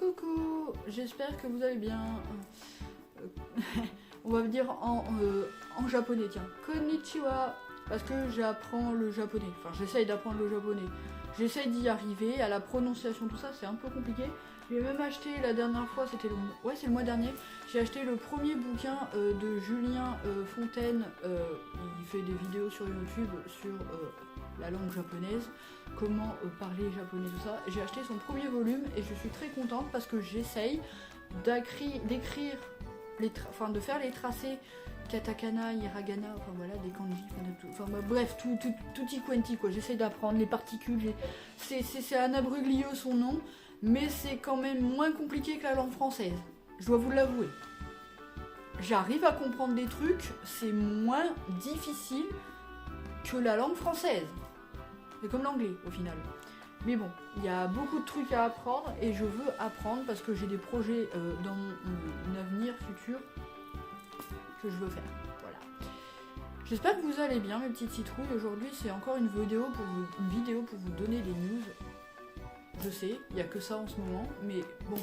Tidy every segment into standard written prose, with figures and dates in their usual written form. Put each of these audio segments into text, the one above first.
Coucou, j'espère que vous allez bien. On va dire en japonais, tiens. Konnichiwa, parce que j'apprends le japonais. Enfin, j'essaye d'apprendre le japonais. J'essaye d'y arriver. À la prononciation, tout ça, c'est un peu compliqué. J'ai même acheté la dernière fois, c'était c'est le mois dernier. J'ai acheté le premier bouquin de Julien Fontaine. Il fait des vidéos sur YouTube sur la langue japonaise, comment parler japonais, tout ça. J'ai acheté son premier volume et je suis très contente parce que j'essaye d'écrire, de faire les tracés katakana, hiragana, enfin voilà, des kanji, bref, tutti quanti quoi. J'essaie d'apprendre les particules. C'est un abruglio son nom, mais c'est quand même moins compliqué que la langue française. Je dois vous l'avouer. J'arrive à comprendre des trucs, c'est moins difficile que la langue française. C'est comme l'anglais au final. Mais bon, il y a beaucoup de trucs à apprendre et je veux apprendre parce que j'ai des projets dans mon avenir futur que je veux faire. Voilà. J'espère que vous allez bien mes petites citrouilles. Aujourd'hui c'est encore une vidéo pour vous donner des news. Je sais, il n'y a que ça en ce moment, mais bon,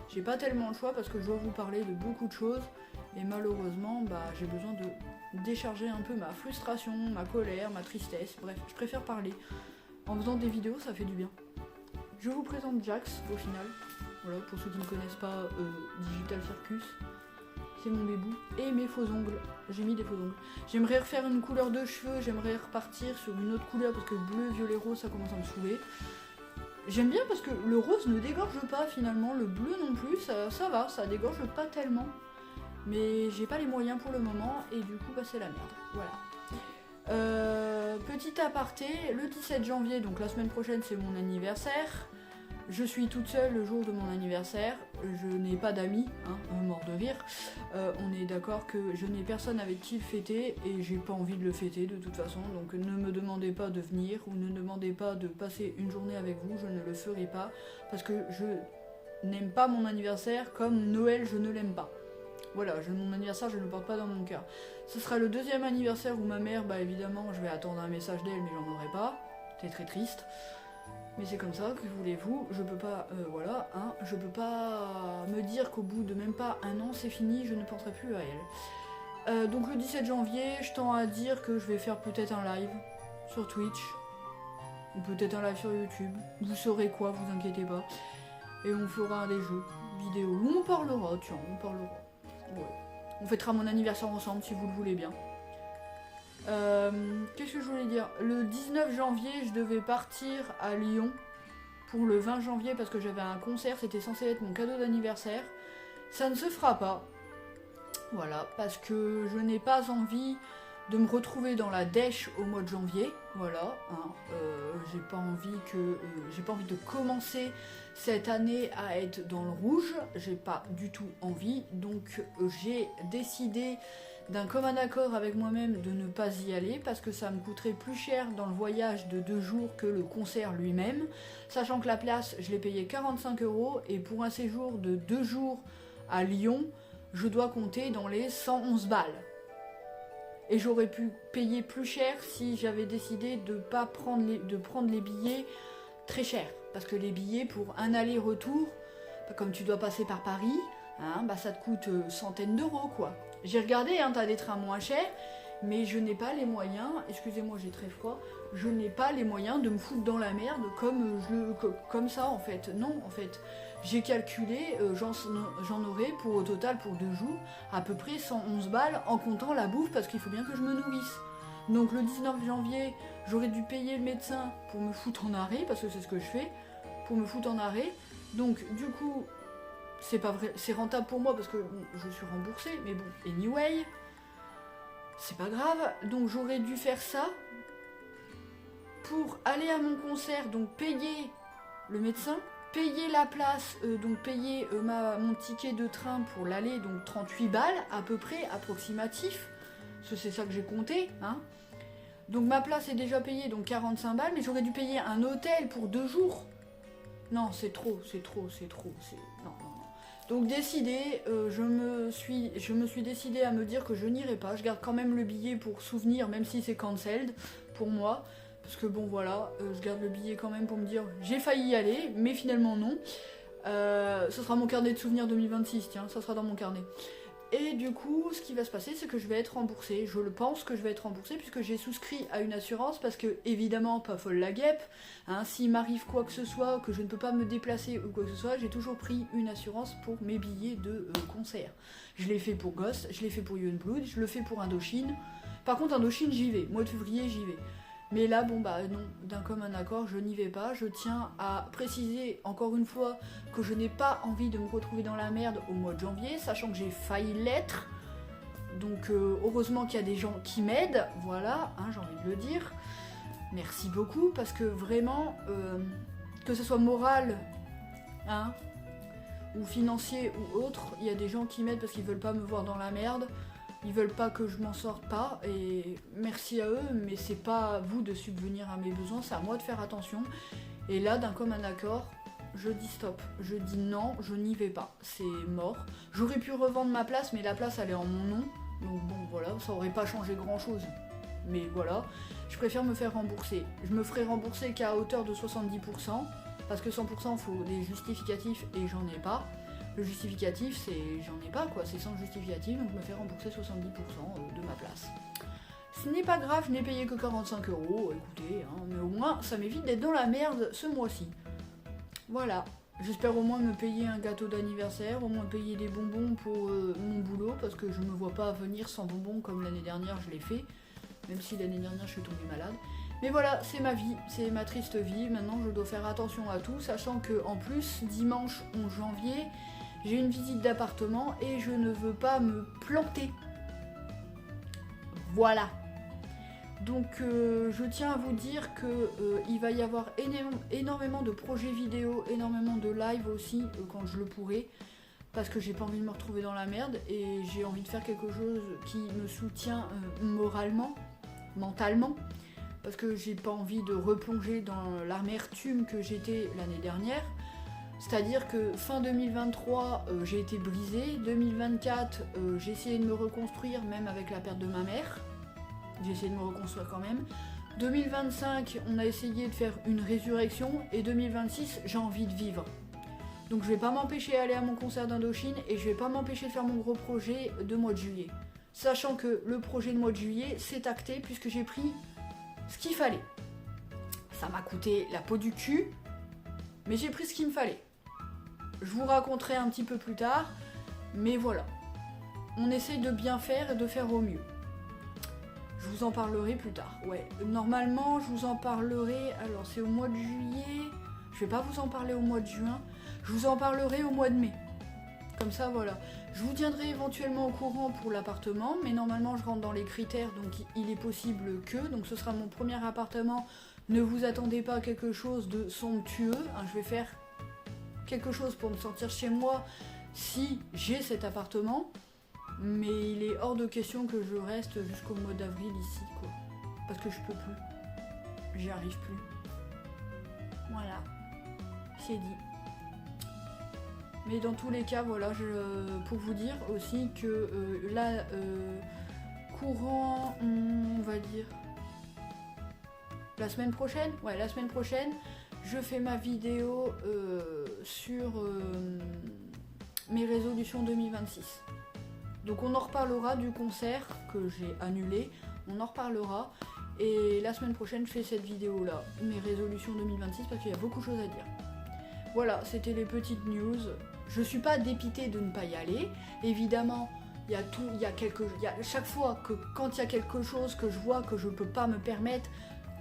j'ai pas tellement le choix parce que je dois vous parler de beaucoup de choses et malheureusement j'ai besoin de décharger un peu ma frustration, ma colère, ma tristesse, bref, je préfère parler. En faisant des vidéos, ça fait du bien. Je vous présente Jax au final, voilà, pour ceux qui ne connaissent pas Digital Circus, c'est mon bébou, et mes faux ongles, j'ai mis des faux ongles. J'aimerais refaire une couleur de cheveux, j'aimerais repartir sur une autre couleur parce que bleu, violet, rose, ça commence à me saouler. J'aime bien parce que le rose ne dégorge pas finalement, le bleu non plus, ça va, ça dégorge pas tellement. Mais j'ai pas les moyens pour le moment et du coup c'est la merde. Voilà. Petit aparté, le 17 janvier, donc la semaine prochaine c'est mon anniversaire. Je suis toute seule le jour de mon anniversaire. Je n'ai pas d'amis, mort de rire. On est d'accord que je n'ai personne avec qui le fêter et j'ai pas envie de le fêter de toute façon. Donc ne me demandez pas de venir ou ne demandez pas de passer une journée avec vous, je ne le ferai pas. Parce que je n'aime pas mon anniversaire comme Noël je ne l'aime pas. Voilà, mon anniversaire, je ne le porte pas dans mon cœur. Ce sera le deuxième anniversaire où ma mère, évidemment, je vais attendre un message d'elle, mais j'en aurai pas. C'est très triste. Mais c'est comme ça, que voulez-vous, je peux pas, je peux pas me dire qu'au bout de même pas un an, c'est fini, je ne penserai plus à elle. Donc le 17 janvier, je tends à dire que je vais faire peut-être un live sur Twitch, ou peut-être un live sur YouTube. Vous saurez quoi, vous inquiétez pas. Et on fera des jeux vidéo, où on parlera, tiens, on parlera. Ouais. On fêtera mon anniversaire ensemble si vous le voulez bien. Qu'est-ce que je voulais dire? Le 19 janvier, je devais partir à Lyon pour le 20 janvier parce que j'avais un concert, c'était censé être mon cadeau d'anniversaire. Ça ne se fera pas. Voilà, parce que je n'ai pas envie de me retrouver dans la dèche au mois de janvier. Voilà, j'ai pas envie de commencer cette année à être dans le rouge, j'ai pas du tout envie, donc j'ai décidé d'un commun accord avec moi-même de ne pas y aller parce que ça me coûterait plus cher dans le voyage de 2 jours que le concert lui-même, sachant que la place je l'ai payé 45 € et pour un séjour de 2 jours à Lyon, je dois compter dans les 111 balles. Et j'aurais pu payer plus cher si j'avais décidé de prendre les billets très chers. Parce que les billets pour un aller-retour, comme tu dois passer par Paris, ça te coûte centaines d'euros quoi. J'ai regardé, t'as des trains moins chers, mais je n'ai pas les moyens, excusez-moi j'ai très froid, je n'ai pas les moyens de me foutre dans la merde comme ça en fait. Non en fait, j'ai calculé, j'en aurai au total pour 2 jours à peu près 111 balles en comptant la bouffe parce qu'il faut bien que je me nourrisse. Donc le 19 janvier, j'aurais dû payer le médecin pour me foutre en arrêt, parce que c'est ce que je fais, pour me foutre en arrêt. Donc du coup, c'est pas vrai, c'est rentable pour moi parce que je suis remboursée, mais bon, anyway, c'est pas grave. Donc j'aurais dû faire ça pour aller à mon concert, donc payer le médecin, payer la place, donc payer mon ticket de train pour l'aller, donc 38 balles à peu près, approximatif, parce que c'est ça que j'ai compté, Donc ma place est déjà payée, donc 45 balles, mais j'aurais dû payer un hôtel pour 2 jours. Non, c'est trop. Non. Donc décidé, je me suis décidée à me dire que je n'irai pas. Je garde quand même le billet pour souvenir, même si c'est cancelled pour moi. Parce que bon voilà, je garde le billet quand même pour me dire j'ai failli y aller, mais finalement non. Ce sera mon carnet de souvenirs 2026, tiens, ça sera dans mon carnet. Et du coup, ce qui va se passer, c'est que je vais être remboursée. Je le pense que je vais être remboursée puisque j'ai souscrit à une assurance parce que, évidemment, pas folle la guêpe. Hein, s'il m'arrive quoi que ce soit, que je ne peux pas me déplacer ou quoi que ce soit, j'ai toujours pris une assurance pour mes billets de concert. Je l'ai fait pour Ghost, je l'ai fait pour Youngblood, je le fais pour Indochine. Par contre, Indochine, j'y vais. Mois de février, j'y vais. Mais là, bon bah non, d'un commun accord, je n'y vais pas. Je tiens à préciser encore une fois que je n'ai pas envie de me retrouver dans la merde au mois de janvier, sachant que j'ai failli l'être. Donc heureusement qu'il y a des gens qui m'aident, voilà, hein, j'ai envie de le dire. Merci beaucoup, parce que vraiment, que ce soit moral, hein, ou financier ou autre, il y a des gens qui m'aident parce qu'ils veulent pas me voir dans la merde. Ils veulent pas que je m'en sorte pas, et merci à eux, mais c'est pas à vous de subvenir à mes besoins, c'est à moi de faire attention. Et là, d'un commun accord, je dis stop, je dis non, je n'y vais pas, c'est mort. J'aurais pu revendre ma place, mais la place elle est en mon nom, donc bon voilà, ça aurait pas changé grand chose. Mais voilà, je préfère me faire rembourser. Je me ferai rembourser qu'à hauteur de 70%, parce que 100% faut des justificatifs et j'en ai pas. Le justificatif, c'est j'en ai pas quoi, c'est sans justificatif, donc je me fais rembourser 70% de ma place. Ce n'est pas grave, je n'ai payé que 45 €, écoutez, hein, mais au moins ça m'évite d'être dans la merde ce mois-ci. Voilà, j'espère au moins me payer un gâteau d'anniversaire, au moins payer des bonbons pour mon boulot, parce que je me vois pas venir sans bonbons comme l'année dernière je l'ai fait, même si l'année dernière je suis tombée malade. Mais voilà, c'est ma vie, c'est ma triste vie, maintenant je dois faire attention à tout, sachant que en plus, dimanche 11 janvier, j'ai une visite d'appartement et je ne veux pas me planter. Voilà. Donc je tiens à vous dire que il va y avoir énormément de projets vidéo, énormément de live aussi quand je le pourrai, parce que j'ai pas envie de me retrouver dans la merde et j'ai envie de faire quelque chose qui me soutient moralement, mentalement, parce que j'ai pas envie de replonger dans l'amertume que j'étais l'année dernière. C'est-à-dire que fin 2023, j'ai été brisée. 2024, j'ai essayé de me reconstruire, même avec la perte de ma mère. J'ai essayé de me reconstruire quand même. 2025, on a essayé de faire une résurrection. Et 2026, j'ai envie de vivre. Donc je vais pas m'empêcher d'aller à mon concert d'Indochine et je vais pas m'empêcher de faire mon gros projet de mois de juillet. Sachant que le projet de mois de juillet, c'est acté puisque j'ai pris ce qu'il fallait. Ça m'a coûté la peau du cul, mais j'ai pris ce qu'il me fallait. Je vous raconterai un petit peu plus tard, mais voilà. On essaye de bien faire et de faire au mieux. Je vous en parlerai plus tard. Ouais, normalement, je vous en parlerai. Alors, c'est au mois de juillet. Je vais pas vous en parler au mois de juin. Je vous en parlerai au mois de mai. Comme ça, voilà. Je vous tiendrai éventuellement au courant pour l'appartement, mais normalement, je rentre dans les critères, donc il est possible que. Donc, ce sera mon premier appartement. Ne vous attendez pas à quelque chose de somptueux. Hein, je vais faire quelque chose pour me sentir chez moi si j'ai cet appartement, mais il est hors de question que je reste jusqu'au mois d'avril ici, quoi, parce que je peux plus, j'y arrive plus. Voilà, c'est dit. Mais dans tous les cas, voilà, pour vous dire aussi que là, courant, on va dire la semaine prochaine, ouais, la semaine prochaine, je fais ma vidéo sur mes résolutions 2026. Donc on en reparlera du concert que j'ai annulé, on en reparlera. Et la semaine prochaine, je fais cette vidéo-là, mes résolutions 2026, parce qu'il y a beaucoup de choses à dire. Voilà, c'était les petites news. Je suis pas dépitée de ne pas y aller. Évidemment, il y a chaque fois que quand il y a quelque chose que je vois que je peux pas me permettre,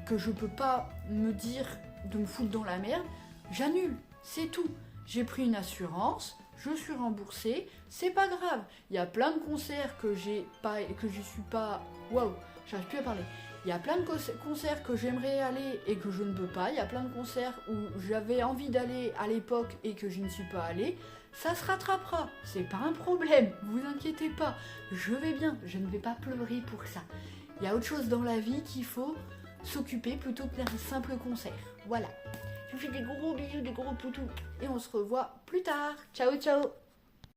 que je peux pas me dire de me foutre dans la merde, j'annule, c'est tout. J'ai pris une assurance, je suis remboursée, c'est pas grave. Il y a plein de concerts que je suis pas... Waouh, j'arrive plus à parler. Il y a plein de concerts que j'aimerais aller et que je ne peux pas. Il y a plein de concerts où j'avais envie d'aller à l'époque et que je ne suis pas allée. Ça se rattrapera, c'est pas un problème, vous inquiétez pas. Je vais bien, je ne vais pas pleurer pour ça. Il y a autre chose dans la vie qu'il faut s'occuper plutôt que d'un simple concert. Voilà. Je vous fais des gros bisous, des gros poutous. Et on se revoit plus tard. Ciao, ciao.